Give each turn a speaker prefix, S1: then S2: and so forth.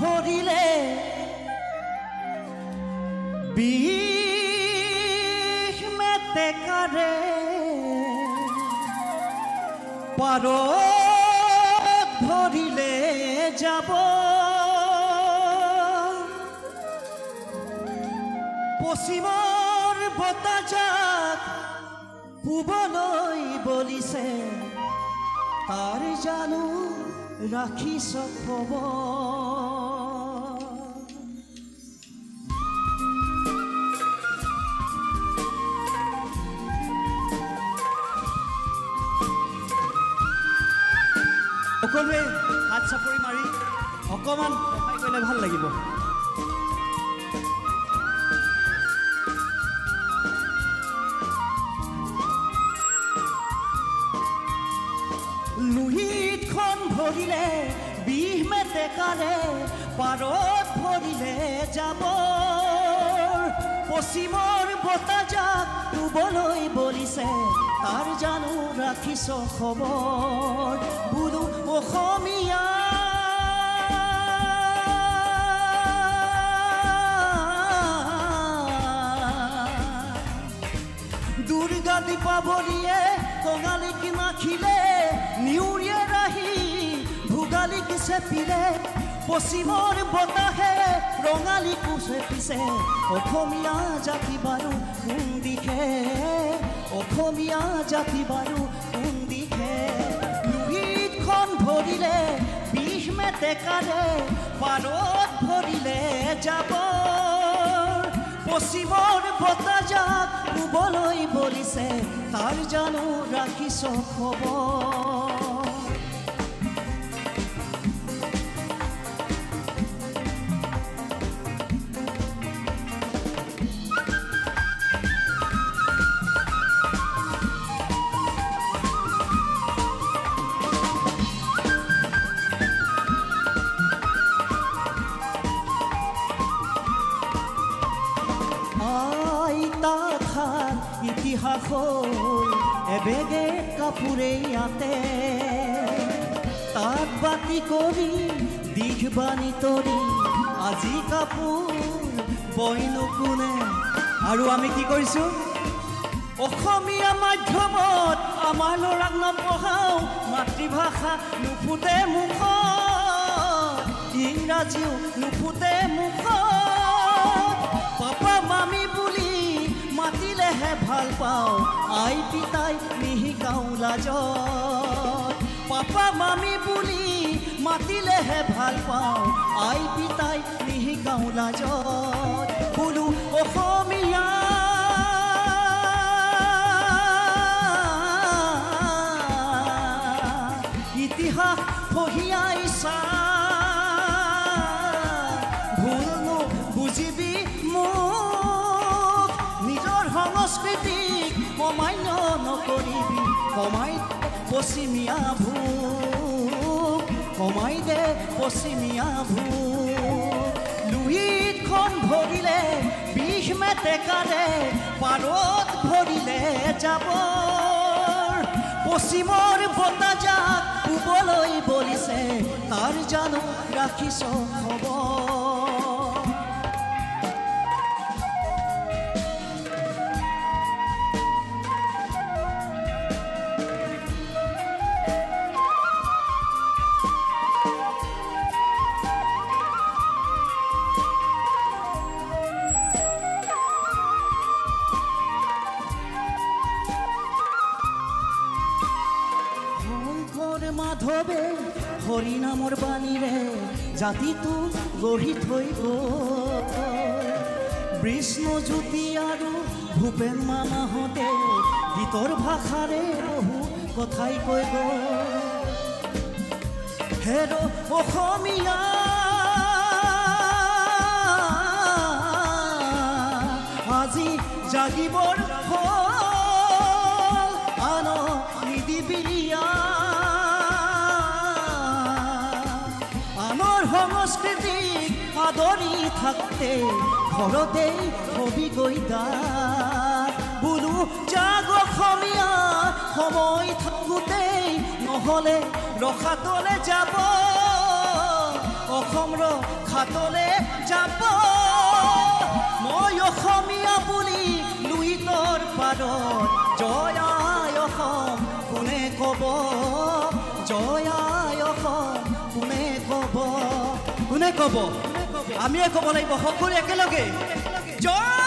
S1: ভৰিলে বিষ মেটেকাৰে পাৰত ভৰিলে যাব পশ্চিমৰ বতাহজাক পূবলৈ বলিছে তাৰ জানো ৰাখিছ খবৰ সকলোৱে হাত চাপৰি মাৰি অকমান সহায় কৰিলে ভাল লাগিব লুহিতখন ভৰিলে বিষ মেটেকাৰে পাৰত ভৰিলে যাব পশ্চিমৰ বতাহজাক ডুবলৈ বলিছে তাৰ জানো ৰাখিছ খবৰ বোলো অসমীয়া দুৰ্গা দীপাৱলীয়ে কঙালীক নাখিলে নিউৰিয়ে ৰাহি ভোগালীক চেপিলে পশ্চিমৰ বতাহে ৰঙালীক চেপিছে অসমীয়া জাতি বাৰু কোন দিশে অসমীয়া জাতি বাৰু কোন দিশে লুহিতখন ভৰিলে বিষ মেটেকাৰে পাৰত ভৰিলে যাব পশ্চিমৰ বতাহজাক পূবলৈ বলিছে তাৰ জানো ৰাখিছ খবৰ ইতিহাস এবেগে কাপোৰে ইয়াতে তাত বাতি কৰি দিশ বানি তৰি আজি কাপোৰ বইনো কোনে আৰু আমি কি কৰিছোঁ অসমীয়া মাধ্যমত আমাৰ ল'ৰাক নপঢ়াওঁ মাতৃভাষা নুফুটে মুখত ইংৰাজীও নুফুটে মুখত পাপা মামী বুলি মাতিলেহে ভাল পাওঁ আই পিতাই নিশিকাওঁ লাজত পাপা মামী বুলি মাতিলেহে ভাল পাওঁ আই পিতাই নিশিকাওঁ লাজত বোলো অসমীয়া ইতিহাস পঢ়িয়াই চা ভুলনো বুজিবি মোক নিজৰ সংস্কৃতিক অমান্য নকৰিবি কমাই পশ্চিমীয়া ভোগ কমাই দে পশ্চিমীয়া ভোগ লুহিতখন ভৰিলে বিষ মেটেকাৰে পাৰত ভৰিলে যাব পশ্চিমৰ বতাহজাক পূবলৈ বলিছে তাৰ জানো ৰাখিছ খবৰ মাধৱে হৰি নামৰ বাণীৰে জাতিটো গঢ়ি থৈ গ'ল বিষ্ণুজ্যোতি আৰু ভূপেন মামাহঁতে গীতৰ ভাষাৰে বহু কথাই কৈ গ'ল হেৰ অসমীয়া আজি জাগিবৰ আন নিদিবিয়া সংস্কৃতিক আদৰি থাকতে ঘৰতে হবি গৈ গাত বোলো জাগ অসমীয়া সময় থাকোঁতেই নহ'লে ৰখাতলে যাব অসমৰ খাতলে যাব মই অসমীয়া বুলি লুইতৰ পাৰত জয় আই অসম কোনে ক'ব জয় আই অসম কোনে ক'ব আমিয়ে ক'ব লাগিব সকলো একেলগে জয়